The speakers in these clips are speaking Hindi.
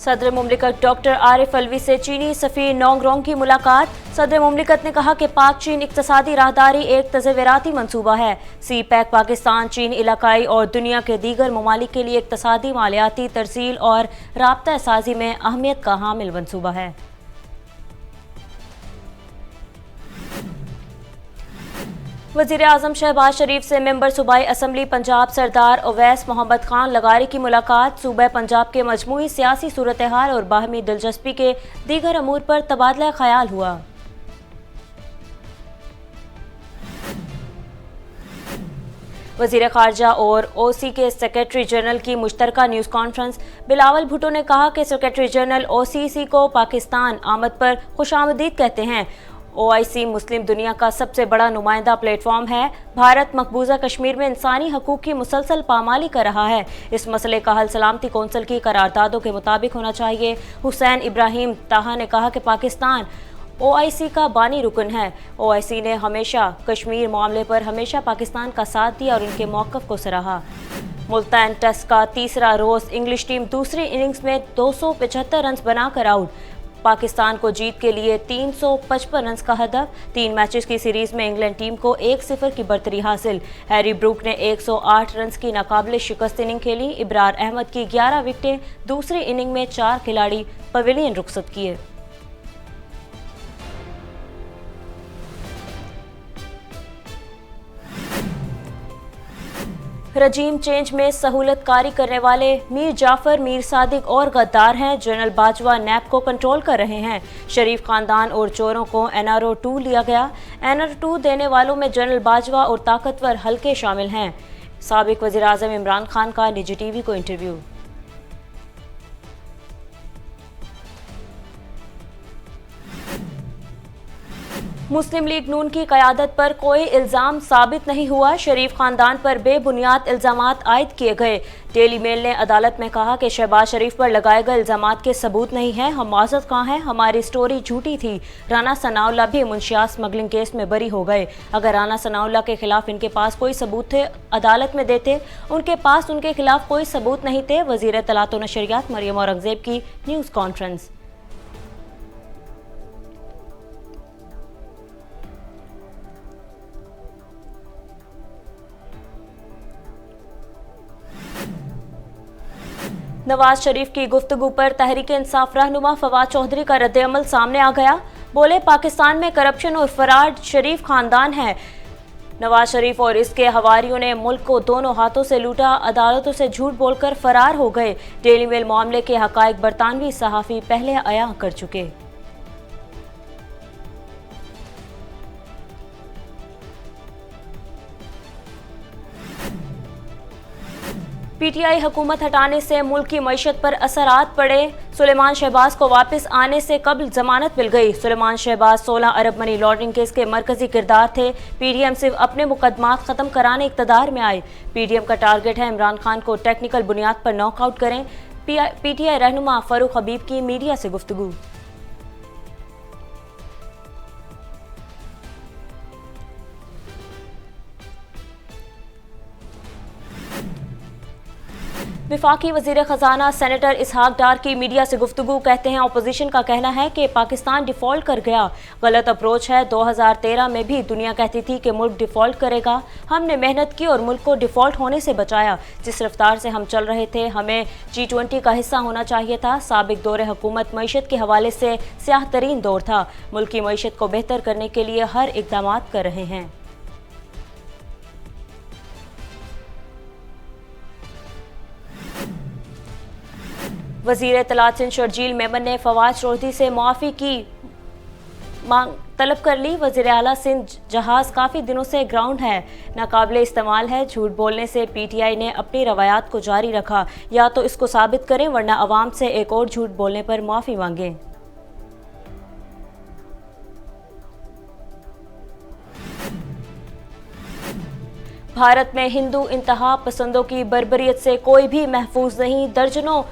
सदर मुमलिकत डॉक्टर आरिफ अलवी से चीनी सफ़ीर नोंगरोंग की मुलाकात। सदर मुमलिकत ने कहा कि पाक चीन इक्तसादी राहदारी एक तज़व्वुराती मंसूबा है। सी पैक पाकिस्तान चीन इलाकाई और दुनिया के दीगर ममालिक के लिए इक्तसादी, मालियाती तरसील और राब्ता साजी में अहमियत का हामिल मंसूबा है। वज़ीर आज़म शहबाज शरीफ से मेंबर सूबाई असम्बली पंजाब सरदार अवैस मोहम्मद खान लगारी की मुलाकात। सूबा पंजाब के मजमूई सियासी सूरत हाल और बाहमी दिलचस्पी के दीगर अमूर पर तबादला ख्याल हुआ। वज़ीर ख़ारजा और OC के सेक्रेटरी जनरल की मुश्तरका न्यूज़ कॉन्फ्रेंस। बिलावल भुट्टो ने कहा कि सेक्रेटरी जनरल OCC को पाकिस्तान आमद पर खुशामदीद कहते हैं। OIC मुस्लिम दुनिया का सबसे बड़ा नुमाइंदा प्लेटफॉर्म है। भारत मकबूजा कश्मीर में इंसानी हकूक़ की मुसलसल पामाली कर रहा है। इस मसले का हल सलामती कौंसिल की करारदादों के मुताबिक होना चाहिए। हुसैन इब्राहिम ताहा ने कहा कि पाकिस्तान OIC का बानी रुकन है। OIC ने हमेशा कश्मीर मामले पर हमेशा पाकिस्तान का साथ दिया और उनके मौक़िफ़ को सराहा। मुल्तान टेस्ट का तीसरा रोज़ इंग्लिश टीम दूसरी इनिंग्स में 275 रन बनाकर आउट। पाकिस्तान को जीत के लिए 355 रन का हदफ। 3 मैचेस की सीरीज में इंग्लैंड टीम को 1-0 की बरतरी हासिल। हैरी ब्रूक ने 108 रन की नाकाबिले शिकस्त इनिंग खेली। इब्रार अहमद की 11 विकेटें। दूसरी इनिंग में 4 खिलाड़ी पवेलियन रुखसत किए। रजीम चेंज में सहूलत कारी करने वाले मीर जाफर, मीर सादिक और गद्दार हैं। जनरल बाजवा नैब को कंट्रोल कर रहे हैं। शरीफ खानदान और चोरों को NRO 2 लिया गया। NRO 2 देने वालों में जनरल बाजवा और ताकतवर हल्के शामिल हैं। साबिक वज़ीर आज़म इमरान खान का निजी TV को इंटरव्यू। मुस्लिम लीग नून की क़यादत पर कोई इल्ज़ाम साबित नहीं हुआ। शरीफ खानदान पर बेबुनियाद इल्ज़ामात आयद किए गए। डेली मेल ने अदालत में कहा कि शहबाज शरीफ पर लगाए गए इल्ज़ामात के सबूत नहीं हैं। हम माज़रत ख़्वाह हैं, हमारी स्टोरी झूठी थी। राना सनाउल्लाह भी मुंशियात स्मगलिंग केस में बरी हो गए। अगर राना सनाउल्लाह के खिलाफ इनके पास कोई सबूत थे अदालत में देते। उनके पास उनके खिलाफ कोई सबूत नहीं थे। वज़ीर इत्तलात व नशरियात मरियम औरंगज़ेब की न्यूज़ कॉन्फ्रेंस। नवाज शरीफ की गुफ्तगू पर तहरीक इंसाफ रहनुमा फवाद चौधरी का रद्द-ए-अमल सामने आ गया। बोले, पाकिस्तान में करप्शन और फराड शरीफ खानदान है। नवाज शरीफ और इसके हवारियों ने मुल्क को दोनों हाथों से लूटा, अदालतों से झूठ बोलकर फरार हो गए। डेली मेल मामले के हकायक बरतानवी सहाफ़ी पहले अयां कर चुके। PTI हुकूमत हटाने से मुल्क की मईशत पर असरात पड़े। सुलेमान शहबाज को वापस आने से कबल जमानत मिल गई। सुलेमान शहबाज 16 अरब मनी लॉन्ड्रिंग केस के मरकजी किरदार थे। PDM सिर्फ अपने मुकदमात ख़त्म कराने इक़्तिदार में आए। PDM का टारगेट है इमरान खान को टेक्निकल बुनियाद पर नॉकआउट करें। PTI रहनुमा फ़ारूक हबीब की मीडिया से गुफ्तगू। विफाकी वज़ीर ख़जाना सेनेटर इसहाक डार की मीडिया से गुफ्तगू। कहते हैं, अपोजिशन का कहना है कि पाकिस्तान डिफ़ॉल्ट कर गया। गलत अप्रोच है। 2013 में भी दुनिया कहती थी कि मुल्क डिफ़ॉल्ट करेगा। हमने मेहनत की और मुल्क को डिफ़ॉल्ट होने से बचाया। जिस रफ्तार से हम चल रहे थे, हमें G20 का हिस्सा होना चाहिए था। साबिक दौरे हुकूमत मईशत के हवाले से स्याह तरीन दौर था। मुल्क की मईशत को बेहतर करने के लिए हर इक़दाम कर रहे हैं। वज़ीर इत्तलात सिंध शर्जील मेमन ने फवाद चौधरी से मुआफ़ी की मांग तलब कर ली। वज़ीर आला सिंध जहाज़ काफ़ी दिनों से ग्राउंड है, नाकाबिले इस्तेमाल है। झूठ बोलने से PTI ने अपनी रवायात को जारी रखा। या तो इसको साबित करें वरना अवाम से एक और झूठ बोलने पर मुआफ़ी मांगें। भारत में हिंदू इंतहा पसंदों की बर्बरियत से कोई भी महफूज नहीं। दर्जनों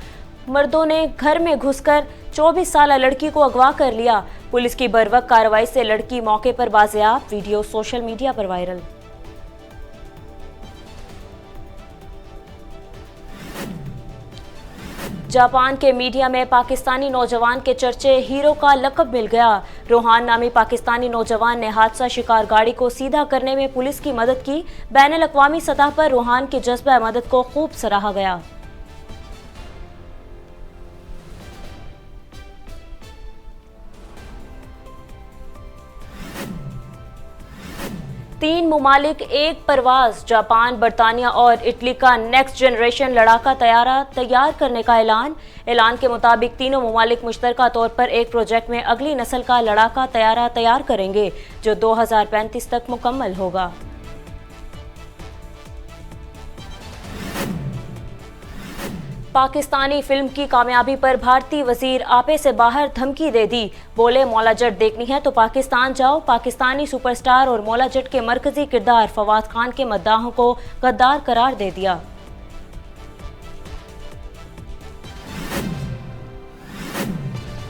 मर्दों ने घर में घुसकर 24 साल लड़की को अगवा कर लिया। पुलिस की बर्वक्त कार्रवाई से लड़की मौके पर बाजियाब। वीडियो सोशल मीडिया पर वायरल। जापान के मीडिया में पाकिस्तानी नौजवान के चर्चे, हीरो का लक़ब मिल गया। रोहान नामी पाकिस्तानी नौजवान ने हादसा शिकार गाड़ी को सीधा करने में पुलिस की मदद की। बैनुल अक़वामी सतह पर रोहान के जज्बा मदद को खूब सराहा गया। तीन मुमालिक एक परवाज, जापान, बरतानिया और इटली का नेक्स्ट जनरेशन लड़ाका तैयारा तैयार करने का ऐलान के मुताबिक तीनों मुमालिक मुश्तरका तौर पर एक प्रोजेक्ट में अगली नस्ल का लड़ाका तैयारा तैयार करेंगे जो 2035 तक मुकम्मल होगा। पाकिस्तानी फिल्म की कामयाबी पर भारतीय वजीर आपे से बाहर धमकी दे दी। बोले, मौला जट देखनी है तो पाकिस्तान जाओ। पाकिस्तानी सुपरस्टार और मौला जट के मरकजी किरदार फवाद खान के मद्दाहों को गद्दार करार दे दिया।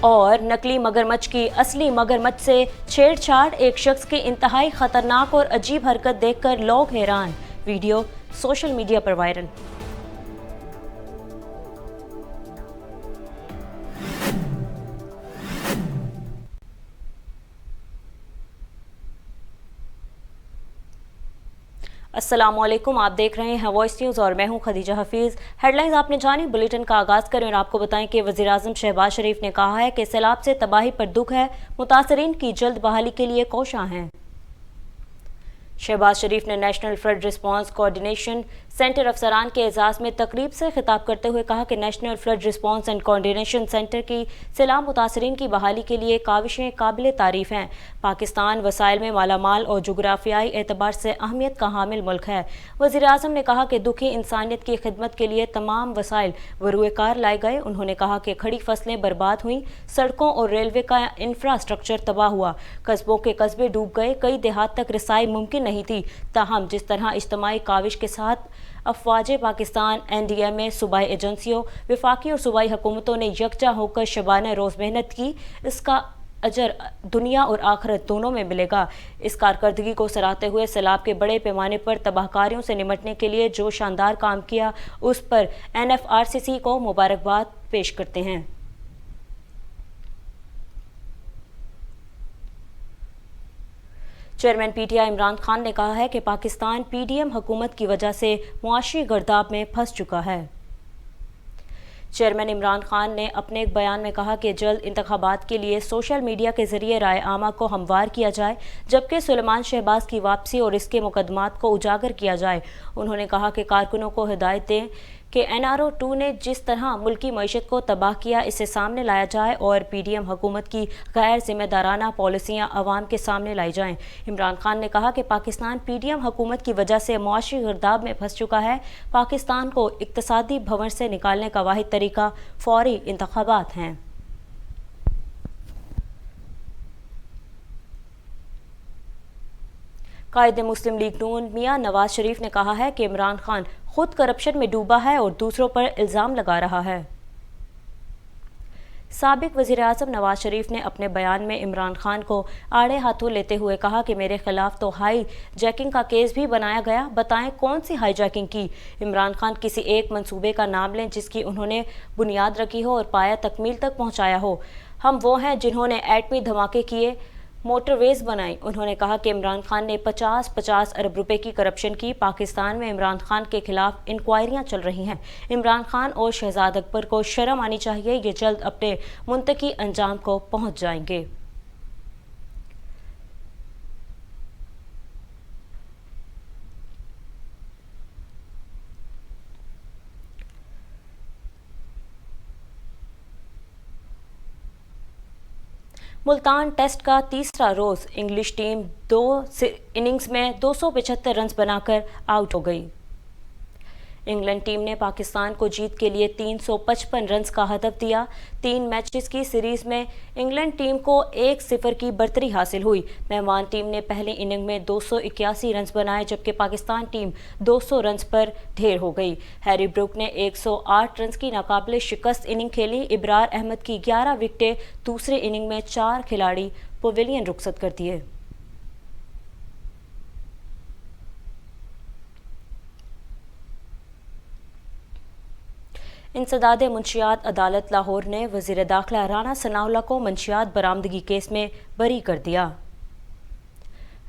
और नकली मगरमच्छ की असली मगरमच्छ से छेड़छाड़, एक शख्स की इंतहाई खतरनाक और अजीब हरकत देखकर लोग हैरान। वीडियो सोशल मीडिया पर वायरल। अस्सलामुअलैकुम, आप देख रहे हैं वॉइस न्यूज़ और मैं हूं खदीजा हफीज़। हेडलाइंस आपने जानी, बुलेटिन का आगाज़ करें और आपको बताएं कि वज़ीर आज़म शहबाज शरीफ ने कहा है कि सैलाब से तबाही पर दुख है, मुतासरीन की जल्द बहाली के लिए कोशां हैं। शहबाज शरीफ ने national flood response coordination centre अफसरान के एजाज़ में तकरीब से खिताब करते हुए कहा कि national flood response and coordination centre की सैलाब मुतासरीन की बहाली के लिए काविशें काबिल तारीफ़ हैं। पाकिस्तान वसाइल में मालामाल और जोग्राफियाई एतबार से अहमियत का हामिल मुल्क है। वज़ीर आज़म ने कहा कि दुखी इंसानियत की खिदमत के लिए तमाम वसाइल बरूएकार लाए गए। उन्होंने कहा कि खड़ी फसलें बर्बाद हुई, सड़कों और रेलवे का इंफ्रास्ट्रक्चर तबाह हुआ, कस्बों के कस्बे डूब गए, कई देहात तक रसाई मुमकिन नहीं थी। ताहम जिस तरह इज्तमाई काविश के साथ अफवाज पाकिस्तान, NDMA, सूबाई एजेंसियों, वफाकी और सूबाई हुकूमतों ने यकजा होकर शबाना रोज़ मेहनत की, इसका अजर दुनिया और आखिरत दोनों में मिलेगा। इस कारकर्दगी को सराहते हुए सैलाब के बड़े पैमाने पर तबाहकारियों से निमटने के लिए जो शानदार काम किया, उस पर NFRCC को मुबारकबाद पेश करते हैं। चेयरमैन PTI इमरान खान ने कहा है कि पाकिस्तान PDM हुकूमत की वजह से मुआशी गर्दाब में फंस चुका है। चेयरमैन इमरान खान ने अपने एक बयान में कहा कि जल्द इंतखाबात के लिए सोशल मीडिया के जरिए राय आमा को हमवार किया जाए, जबकि सुलेमान शहबाज की वापसी और इसके मुकदमात को उजागर किया जाए। उन्होंने कहा कि कारकुनों को हिदायत दें कि NRO 2 ने जिस तरह मुल्की मईशत को तबाह किया, इसे सामने लाया जाए और PDM हुकूमत की गैर जिम्मेदाराना पॉलिसियाँ अवाम के सामने लाई जाएं। इमरान खान ने कहा कि पाकिस्तान PDM हुकूमत की वजह से मुआशी गर्दाब में फंस चुका है। पाकिस्तान को इक्तसादी भंवर से निकालने का वाहिद तरीका फौरी इंतखाबात हैं। कायदे मुस्लिम लीग नून मियां नवाज शरीफ ने कहा है कि इमरान खान खुद करप्शन में डूबा है और दूसरों पर इल्ज़ाम लगा रहा है। साबिक वज़ीर आज़म नवाज शरीफ ने अपने बयान में इमरान खान को आड़े हाथों लेते हुए कहा कि मेरे खिलाफ तो हाई जैकिंग का केस भी बनाया गया, बताएं कौन सी हाई जैकिंग की। इमरान खान किसी एक मंसूबे का नाम लें जिसकी उन्होंने बुनियाद रखी हो और पाया तकमील तक पहुँचाया हो। हम वो हैं जिन्होंने एटमी धमाके किए, मोटरवेज बनाई। उन्होंने कहा कि इमरान खान ने 50-50 अरब रुपए की करप्शन की। पाकिस्तान में इमरान खान के खिलाफ इंक्वायरियां चल रही हैं। इमरान खान और शहजाद अकबर को शर्म आनी चाहिए, ये जल्द अपने मुंतकी अंजाम को पहुंच जाएंगे। मुल्तान टेस्ट का तीसरा रोज़, इंग्लिश टीम 2 इनिंग्स में 275 रन बनाकर आउट हो गई। इंग्लैंड टीम ने पाकिस्तान को जीत के लिए 355 रन का हदफ दिया। 3 मैचेस की सीरीज में इंग्लैंड टीम को 1-0 की बढ़तरी हासिल हुई। मेहमान टीम ने पहली इनिंग में 281 रन बनाए, जबकि पाकिस्तान टीम 200 रन पर ढेर हो गई। हैरी ब्रूक ने 108 रन की नाकाबिले शिकस्त इनिंग खेली। इब्रार अहमद की 11 विकेटें, दूसरी इनिंग में 4 खिलाड़ी पवेलियन रुखसत कर दिए। इंसदाद मुंशियात अदालत लाहौर ने वज़ीर दाखिला राना सनाउल्लाह को मंशियात बरामदगी केस में बरी कर दिया।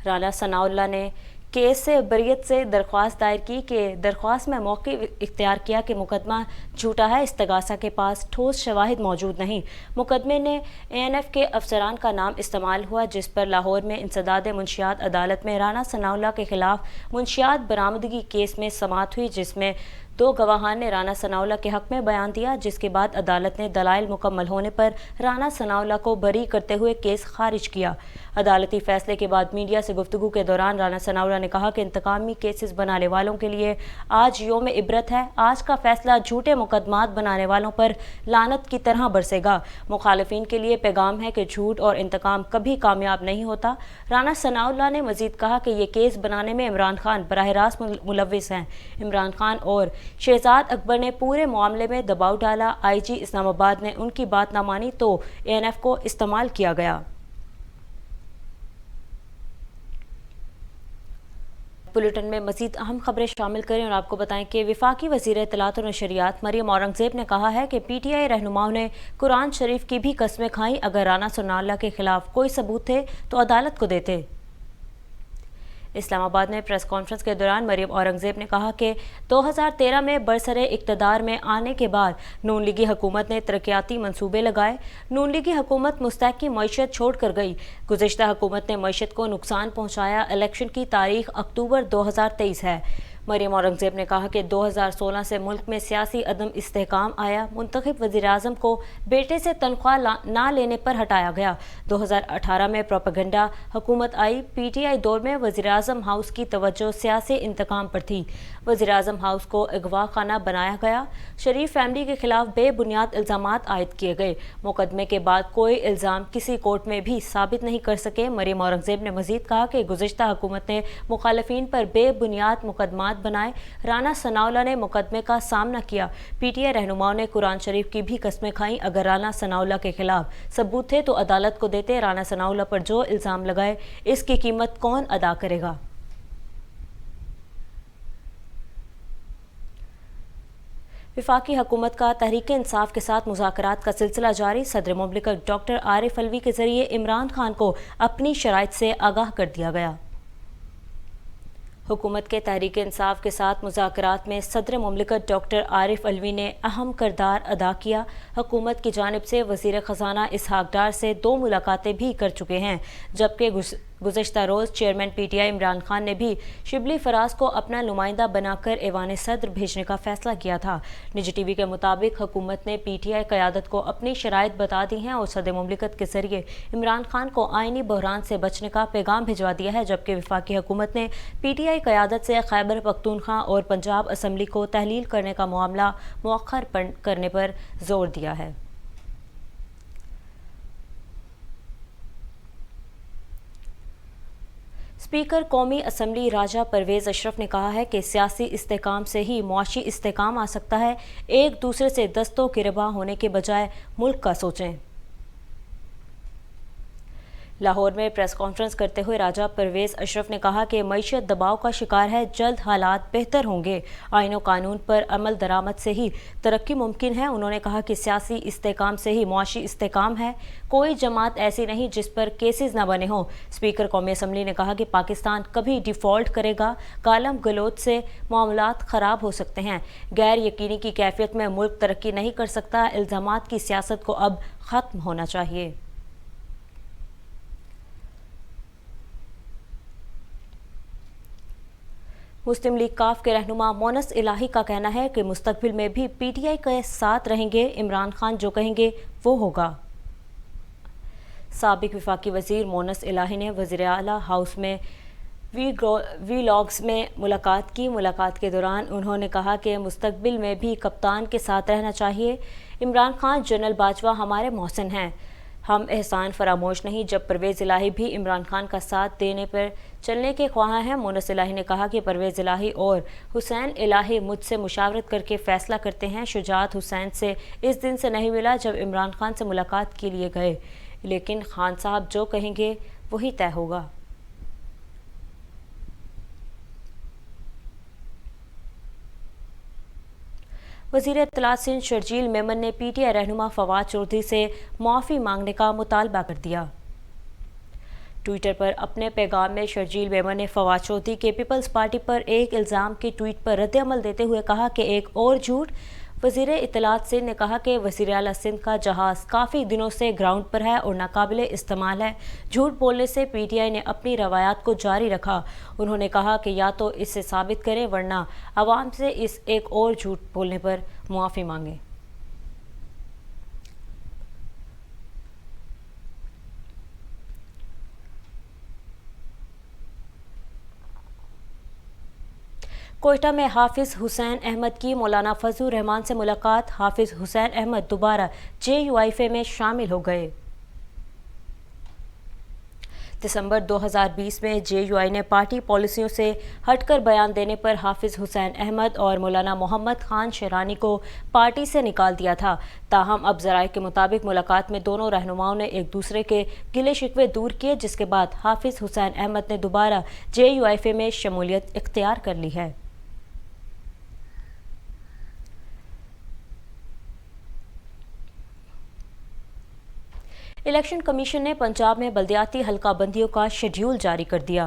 राना सनाउल्लाह ने केस से बरीयत से दरख्वास्त दायर की कि दरख्वास्त में मौक़ि इख्तियार किया कि मुकदमा झूठा है, इस्तगासा के पास ठोस शवाहिद मौजूद नहीं। मुकदमे में ANF के अफसरान का नाम इस्तेमाल हुआ, जिस पर लाहौर में इंसदाद मुंशियात अदालत में राना सनाउल्लाह के खिलाफ मुंशियात बरामदगी केस में समाअत हुई, जिसमें 2 गवाहान ने राना सनाउल्लाह के हक में बयान दिया, जिसके बाद अदालत ने दलाइल मुकम्मल होने पर राना सनाउल्लाह को बरी करते हुए केस खारिज किया। अदालती फैसले के बाद मीडिया से गुफ्तगू के दौरान राना सनाउल्लाह ने कहा कि इंतकामी केसेस बनाने वालों के लिए आज यौम इबरत है। आज का फैसला झूठे मुकदमात बनाने वालों पर लानत की तरह बरसेगा। मुखालिफिन के लिए पैगाम है कि झूठ और इंतकाम कभी कामयाब नहीं होता। राना सनाउल्लाह ने मजीद कहा कि ये केस बनाने में इमरान खान बराह रास्त मुलव्विस हैं। इमरान खान और शहजाद अकबर ने पूरे मामले में दबाव डाला। IG इस्लामाबाद ने उनकी बात ना मानी तो ANF को इस्तेमाल किया गया। बुलेटिन में मजीद अहम खबरें शामिल करें और आपको बताएं कि वफाकी वज़ीर इत्तलात और नशरियात मरियम औरंगज़ेब ने कहा है कि PTI रहनुमाओं ने कुरान शरीफ की भी कस्में खाई। अगर राना सनाउल्लाह के खिलाफ कोई सबूत थे तो अदालत को देते। इस्लामाबाद में प्रेस कॉन्फ्रेंस के दौरान मरियम औरंगज़ेब ने कहा कि 2013 में बरसरे इक़्तिदार में आने के बाद नून लीगी हुकूमत ने तरक्याती मंसूबे लगाए। नून लीगी हुकूमत मुस्तहकी मईशत छोड़ कर गई। गुज़िश्ता हुकूमत ने मईशत को नुकसान पहुँचाया। इलेक्शन की तारीख अक्टूबर 2023 है। मरियम औरंगज़ेब ने कहा कि 2016 से मुल्क में सियासी अदम इस्तेहकाम आया। मुंतखब वज़ीर-ए-आज़म को बेटे से तनख्वाह ना लेने पर हटाया गया। 2018 में प्रोपेगेंडा हुकूमत आई। PTI दौर में वज़ीर-ए-आज़म हाउस की तवज्जो सियासी इंतकाम पर थी। वज़ीर-ए-आज़म हाउस को अगवा खाना बनाया गया। शरीफ फैमिली के खिलाफ बेबुनियाद इल्ज़ामात आयद किए गए। मुकदमे के बाद कोई इल्ज़ाम किसी कोर्ट में भी साबित नहीं कर सके। मरियम औरंगज़ेब ने मजीद कहा कि गुज़िश्ता हुकूमत ने मुखालिफिन पर बेबुनियाद मुकदमात बनाए। राना सनाउल्लाह ने मुकदमे का सामना किया। PTI रहनुमाओं ने कुरान शरीफ की भी कस्में खाई। अगर राना सनाउल्लाह के खिलाफ सबूत थे तो अदालत को देते। राना सनाउल्लाह पर जो इल्ज़ाम लगाए इसकी कीमत कौन अदा करेगा। वफाकी हुकूमत का तहरीक इंसाफ के साथ मुज़ाकरात का सिलसिला जारी। सदर मुमलिकत डॉक्टर आरिफ अलवी के जरिए इमरान खान को अपनी शराइत से आगाह कर दिया गया। हुकूमत के तहरीक इंसाफ के साथ मुज़ाकरात में सदर मुमलिकत डॉक्टर आरिफ अलवी ने अहम किरदार अदा किया। हुकूमत की जानिब से वज़ीर ख़ज़ाना इसहाक डार से 2 मुलाकातें भी कर चुके हैं, जबकि गुज़श्ता रोज़ चेयरमैन PTI इमरान खान ने भी शिबली फराज को अपना नुमाइंदा बनाकर ऐवान सदर भेजने का फैसला किया था। निजी TV के मुताबिक हुकूमत ने PTI क़यादत को अपनी शराइत बता दी हैं और सदर मुमलिकत के जरिए इमरान खान को आइनी बहरान से बचने का पैगाम भिजवा दिया है, जबकि वफाकी हुकूमत ने PTI क़यादत से खैबर पख्तूनख्वा और पंजाब असम्बली को तहलील करने का मामला मौखर करने पर जोर दिया है। स्पीकर कौमी असम्बली राजा परवेज़ अशरफ ने कहा है कि सियासी इस्तेहकाम से ही मुआशी इस्तेहकाम आ सकता है। एक दूसरे से दस्तों गिरबा होने के बजाय मुल्क का सोचें। लाहौर में प्रेस कॉन्फ्रेंस करते हुए राजा परवेज़ अशरफ ने कहा कि मईशत दबाव का शिकार है, जल्द हालात बेहतर होंगे। आईन और कानून पर अमल दरामद से ही तरक्की मुमकिन है। उन्होंने कहा कि सियासी इस्तेहकाम से ही मुआशी इस्तेहकाम है। कोई जमात ऐसी नहीं जिस पर केसेस न बने हों। स्पीकर कौमी असम्बली ने कहा कि पाकिस्तान कभी डिफ़ॉल्ट करेगा। गालम गलोच से मामलात ख़राब हो सकते हैं। गैर यकीनी की कैफियत में मुल्क तरक्की नहीं कर सकता। इल्ज़ामात की सियासत को अब ख़त्म होना चाहिए। मुस्लिम लीग काफ के रहनुमा मोनस इलाही का कहना है कि मुस्तकबिल में भी PTI के साथ रहेंगे। इमरान खान जो कहेंगे वो होगा। साबिक वफाकी वज़ीर मोनस इलाही ने वज़ीर आला हाउस में वीलॉग्स में मुलाकात की। मुलाकात के दौरान उन्होंने कहा कि मुस्तकबिल में भी कप्तान के साथ रहना चाहिए। इमरान खान जनरल बाजवा हमारे मोहसिन हैं, हम एहसान फरामोश नहीं। जब परवेज़ इलाही भी इमरान खान का साथ देने पर चलने के ख्वाह हैं। मोनस इलाही ने कहा कि परवेज़ इलाही और हुसैन इलाही मुझसे मुशावरत करके फ़ैसला करते हैं। शुजात हुसैन से इस दिन से नहीं मिला जब इमरान खान से मुलाकात के लिए गए, लेकिन खान साहब जो कहेंगे वही तय होगा। वज़ीर इत्तलात सिंध शर्जील मेमन ने PTI रहनुमा फवाद चौधरी से माफ़ी मांगने का मुतालबा कर दिया। ट्विटर पर अपने पैगाम में शर्जील मेमन ने फवाद चौधरी के पीपल्स पार्टी पर एक इल्ज़ाम के ट्वीट पर रद्द-ए-अमल देते हुए कहा कि एक और झूठ। वज़ीर इत्तलात सिंध ने कहा कि वज़ीर आला सिंध का जहाज़ काफ़ी दिनों से ग्राउंड पर है और नाकाबिले इस्तेमाल है। झूठ बोलने से PTI ने अपनी रवायात को जारी रखा। उन्होंने कहा कि या तो इससे साबित करें वरना आवाम से इस एक और झूठ बोलने पर मुआफ़ी मांगें। कोयटा में हाफिज़ हुसैन अहमद की मौलाना फजलुर रहमान से मुलाकात। हाफिज़ हुसैन अहमद दोबारा JUIFA में शामिल हो गए। दिसंबर 2020 में JUI ने पार्टी पॉलिसियों से हटकर बयान देने पर हाफिज़ हुसैन अहमद और मौलाना मोहम्मद खान शेरानी को पार्टी से निकाल दिया था। ताहम अब ज़राए के मुताबिक मुलाकात में दोनों रहनुमाओं ने एक दूसरे के गिले शिकवे दूर किए, जिसके बाद हाफिज़ हुसैन अहमद ने दोबारा JUIFA में शमूलियत इख्तियार कर ली है। इलेक्शन कमीशन ने पंजाब में बल्दियाती हल्काबंदियों का शेड्यूल जारी कर दिया।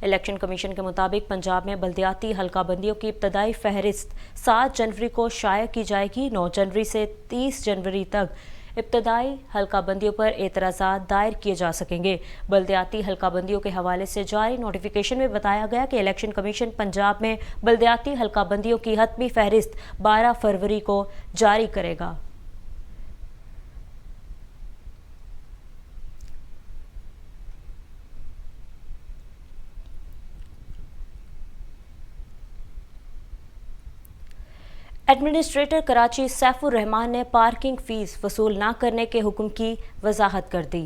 इलेक्शन कमीशन के मुताबिक पंजाब में बल्दियाती हल्काबंदियों की इब्तदाई फहरिस्त 7 जनवरी को शाया की जाएगी। 9 जनवरी से 30 जनवरी तक इब्तदाई हल्काबंदियों पर एतराज़ात दायर किए जा सकेंगे। बल्दियाती हल्काबंदियों के हवाले से जारी नोटिफिकेशन में बताया गया कि इलेक्शन कमीशन पंजाब में बल्दियाती हल्काबंदियों की हतमी फहरिस्त 12 फरवरी को जारी करेगा। एडमिनिस्ट्रेटर कराची सैफुर रहमान ने पार्किंग फ़ीस वसूल न करने के हुक्म की वजाहत कर दी।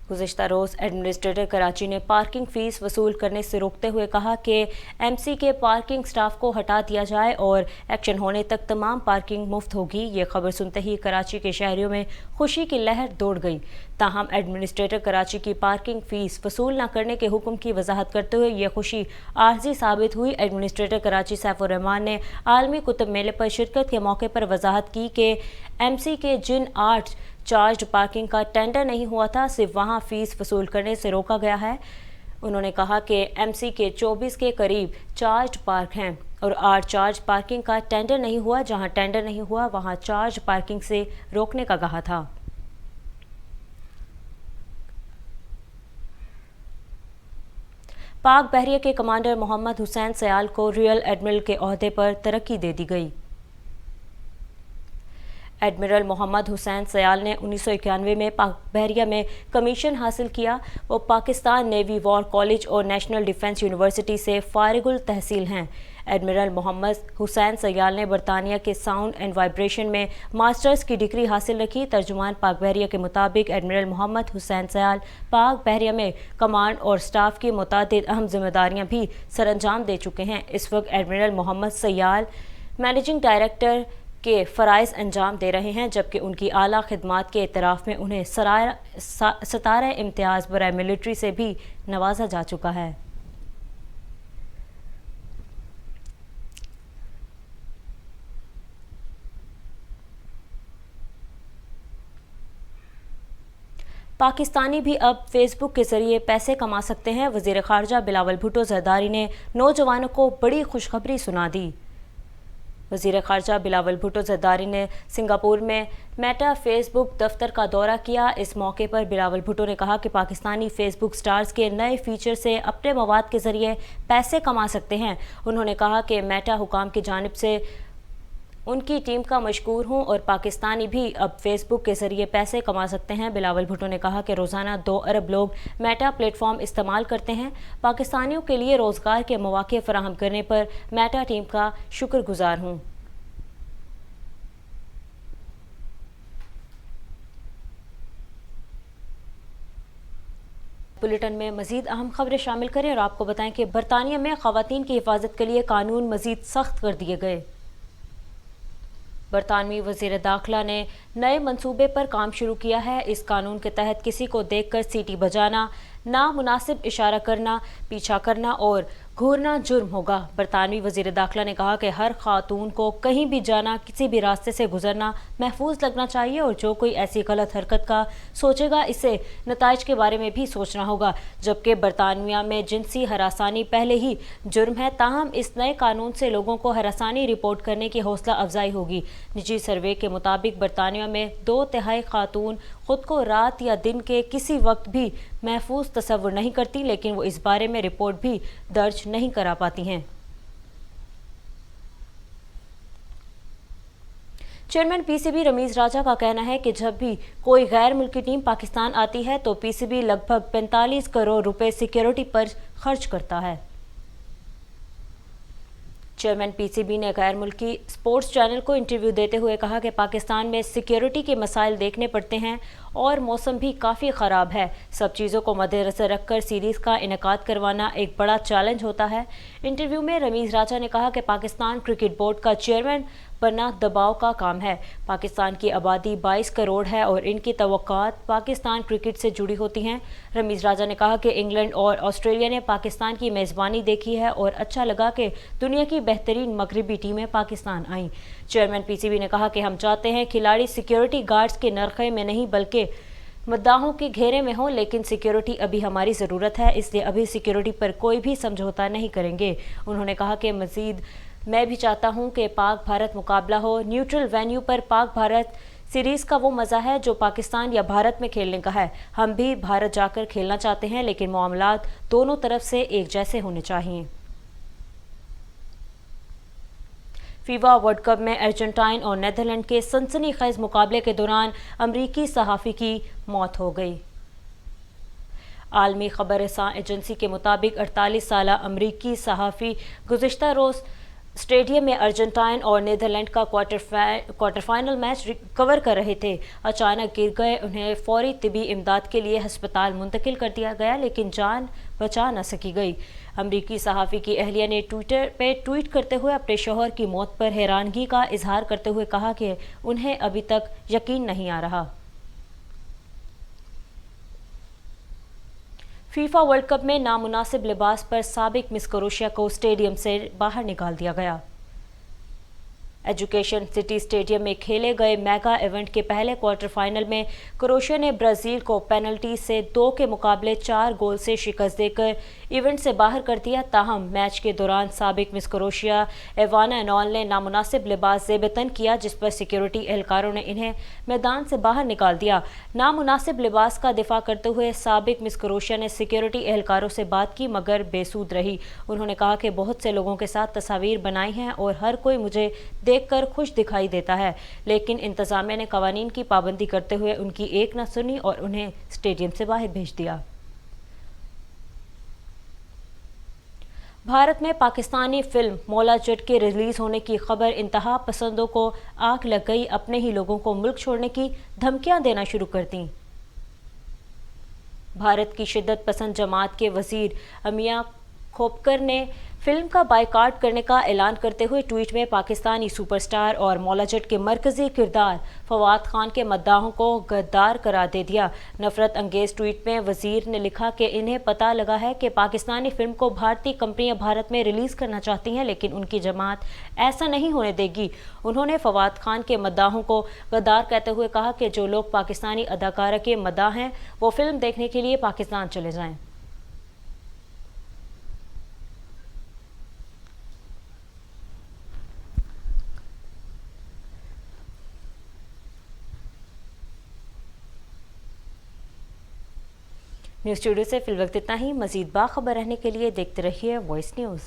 गुज़िश्ता रोज़ एडमिनिस्ट्रेटर कराची ने पार्किंग फ़ीस वसूल करने से रोकते हुए कहा कि MC के पार्किंग स्टाफ को हटा दिया जाए और एक्शन होने तक तमाम पार्किंग मुफ्त होगी। ये खबर सुनते ही कराची के शहरियों में खुशी की लहर दौड़ गई। ताहम एडमिनिस्ट्रेटर कराची की पार्किंग फ़ीस वसूल न करने के हुक्म की वजाहत करते हुए ये खुशी आर्जी साबित हुई। एडमिनिस्ट्रेटर कराची सैफुर रहमान ने आलमी कुतुब मेले पर शिरकत के मौके पर वजाहत की कि MC के जिन 8 चार्ज पार्किंग का टेंडर नहीं हुआ था, सिर्फ वहां फ़ीस वसूल करने से रोका गया है। उन्होंने कहा कि MC के 24 के करीब चार्ज पार्क हैं और 8 चार्ज पार्किंग का टेंडर नहीं हुआ। जहां टेंडर नहीं हुआ वहां चार्ज पार्किंग से रोकने का कहा था। पाक बहरिया के कमांडर मोहम्मद हुसैन सयाल को रियल एडमिरल के ओहदे पर तरक्की दे दी गई। एडमिरल मोहम्मद हुसैन सयाल ने 1991 में पाक बहरिया में कमीशन हासिल किया। वो पाकिस्तान नेवी वॉर कॉलेज और नेशनल डिफेंस यूनिवर्सिटी से फारिगुल तहसील हैं। एडमिरल मोहम्मद हुसैन सयाल ने बरतानिया के साउंड एंड वाइब्रेशन में मास्टर्स की डिग्री हासिल रखी। तर्जुमान पाक बहरिया के मुताबिक एडमिरल मोहम्मद हुसैन सयाल पाक बहरिया में कमांड और स्टाफ की मुतादिद अहम जिम्मेदारियां भी सरअंजाम दे चुके हैं। इस वक्त admiral Mohammad Sayal managing director के फ़राइज़ अंजाम दे रहे हैं, जबकि उनकी आला खिदमात के एतराफ़ में उन्हें सतारा इम्तियाज़ बराए मिलिट्री से भी नवाजा जा चुका है। पाकिस्तानी भी अब फेसबुक के ज़रिए पैसे कमा सकते हैं। वज़ीर ख़ारजा बिलावल भुट्टो ज़रदारी ने नौजवानों को बड़ी खुशखबरी सुना दी। वज़ीर ख़ारजा बिलावल भुट्टो ज़रदारी ने सिंगापुर में मेटा फेसबुक दफ्तर का दौरा किया। इस मौके पर बिलावल भुट्टो ने कहा कि पाकिस्तानी फेसबुक स्टार्स के नए फीचर से अपने मवाद के ज़रिए पैसे कमा सकते हैं। उन्होंने कहा कि मेटा हुकाम की जानिब से उनकी टीम का मशकूर हूँ और पाकिस्तानी भी अब फेसबुक के ज़रिए पैसे कमा सकते हैं। बिलावल भुट्टो ने कहा कि रोज़ाना 2 अरब लोग मेटा प्लेटफॉर्म इस्तेमाल करते हैं। पाकिस्तानियों के लिए रोज़गार के मौके फराहम करने पर मेटा टीम का शुक्रगुजार हूँ। बुलेटिन में मज़ीद अहम खबरें शामिल करें और आपको बताएं कि बरतानिया में ख़वातीन की हिफाजत के लिए कानून मज़ीद सख्त कर दिए गए। बरतानवी वज़ीर दाखिला ने नए मंसूबे पर काम शुरू किया है। इस कानून के तहत किसी को देखकर सीटी बजाना, नामुनासिब इशारा करना, पीछा करना और घूरना जुर्म होगा। बरतानवी वजीर दाखिला ने कहा कि हर खातून को कहीं भी जाना, किसी भी रास्ते से गुजरना महफूज लगना चाहिए और जो कोई ऐसी गलत हरकत का सोचेगा इससे नताइज के बारे में भी सोचना होगा। जबकि बरतानिया में जिनसी हरासानी पहले ही जुर्म है, ताहम इस नए कानून से लोगों को हरासानी रिपोर्ट करने की हौसला अफजाई होगी। निजी सर्वे के मुताबिक बरतानिया में 2/3 खातून खुद को रात या दिन के किसी वक्त भी महफूज तस्वुर नहीं करती, लेकिन वो इस बारे में रिपोर्ट भी दर्ज नहीं करा पाती हैं। चेयरमैन पीसीबी रमीज राजा का कहना है कि जब भी कोई गैर मुल्की टीम पाकिस्तान आती है तो पीसीबी लगभग 45 करोड़ रुपए सिक्योरिटी पर खर्च करता है। चेयरमैन पीसीबी ने गैर मुल्की स्पोर्ट्स चैनल को इंटरव्यू देते हुए कहा कि पाकिस्तान में सिक्योरिटी के मसाइल देखने पड़ते हैं और मौसम भी काफ़ी ख़राब है। सब चीज़ों को मद्देनज़र रखकर सीरीज़ का इनेकाद करवाना एक बड़ा चैलेंज होता है। इंटरव्यू में रमीज राजा ने कहा कि पाकिस्तान क्रिकेट बोर्ड का चेयरमैन बनना दबाव का काम है। पाकिस्तान की आबादी 22 करोड़ है और इनकी तवक्कुआत पाकिस्तान क्रिकेट से जुड़ी होती हैं। रमीज राजा ने कहा कि इंग्लैंड और ऑस्ट्रेलिया ने पाकिस्तान की मेज़बानी देखी है और अच्छा लगा कि दुनिया की बेहतरीन मगरबी टीमें पाकिस्तान आईं। चेयरमैन पीसीबी ने कहा कि हम चाहते हैं खिलाड़ी सिक्योरिटी गार्ड्स के नरखे में नहीं बल्कि मुद्दाहों के घेरे में हो, लेकिन सिक्योरिटी अभी हमारी ज़रूरत है, इसलिए अभी सिक्योरिटी पर कोई भी समझौता नहीं करेंगे। उन्होंने कहा कि मज़ीद मैं भी चाहता हूं कि पाक भारत मुकाबला हो। न्यूट्रल वेन्यू पर पाक भारत सीरीज़ का वो मज़ा है जो पाकिस्तान या भारत में खेलने का है। हम भी भारत जाकर खेलना चाहते हैं, लेकिन मामलात दोनों तरफ से एक जैसे होने चाहिए। फीफा वर्ल्ड कप में अर्जेंटाइन और नीदरलैंड के सनसनीखेज मुकाबले के दौरान अमरीकी सहाफ़ी की मौत हो गई। आलमी खबर-ए-रसां एजेंसी के मुताबिक 48 साला अमरीकी सहाफ़ी गुज़िश्ता रोज़ स्टेडियम में अर्जेंटाइन और नीदरलैंड का क्वार्टर फाइनल मैच कवर कर रहे थे। अचानक गिर गए। उन्हें फौरी तिबी इमदाद के लिए हस्पताल मुंतकिल कर दिया गया, लेकिन जान बचा न सकी गई। अमरीकी सहाफ़ी की अहलिया ने ट्विटर पे ट्वीट करते हुए अपने शौहर की मौत पर हैरानगी का इजहार करते हुए कहा कि उन्हें अभी तक यकीन नहीं आ रहा। फीफा वर्ल्ड कप में नामुनासिब लिबास पर साबिक मिस क्रोएशिया को स्टेडियम से बाहर निकाल दिया गया। एजुकेशन सिटी स्टेडियम में खेले गए मेगा इवेंट के पहले क्वार्टर फाइनल में क्रोएशिया ने ब्राज़ील को पेनल्टी से 2 के मुकाबले 4 गोल से शिकस्त देकर इवेंट से बाहर कर दिया। ताहम मैच के दौरान साबिक मिस क्रोएशिया इवाना एनोल ने नामुनासिब लिबास ज़ेब-ए-तन किया, जिस पर सिक्योरिटी एहलकारों ने इन्हें मैदान से बाहर निकाल दिया। नामुनासिब लिबास का दिफा करते हुए साबिक मिस क्रोएशिया ने सिक्योरिटी एहलकारों से बात की, मगर बेसूद रही। उन्होंने कहा कि बहुत से लोगों के साथ तस्वीर बनाई हैं और हर कोई मुझे देखकर खुश दिखाई देता है, लेकिन इंतजामिया ने कवानीन की पाबंदी करते हुए उनकी एक न सुनी और उन्हें स्टेडियम से बाहर भेज दिया। भारत में पाकिस्तानी फिल्म मौला जट के रिलीज होने की खबर इंतहा पसंदों को आग लग गई। अपने ही लोगों को मुल्क छोड़ने की धमकियां देना शुरू कर दी। भारत की शिद्दत पसंद जमात के वजीर अमिया खोपकर ने फिल्म का बायकाट करने का ऐलान करते हुए ट्वीट में पाकिस्तानी सुपरस्टार और मौला जट के मरकजी किरदार फवाद खान के मद्दाहों को गद्दार करार दे दिया। नफरत अंगेज ट्वीट में वजीर ने लिखा कि इन्हें पता लगा है कि पाकिस्तानी फिल्म को भारतीय कंपनियां भारत में रिलीज करना चाहती हैं, लेकिन उनकी जमात ऐसा नहीं होने देगी। उन्होंने फवाद खान के मद्दाहों को गद्दार कहते हुए कहा कि जो लोग पाकिस्तानी अदाकारा के मद्दाह हैं वो फिल्म देखने के लिए पाकिस्तान चले जाएं। न्यूज़ स्टूडियो से फिल वक्त इतना ही। मजीद बाखबर रहने के लिए देखते रहिए वॉइस न्यूज़।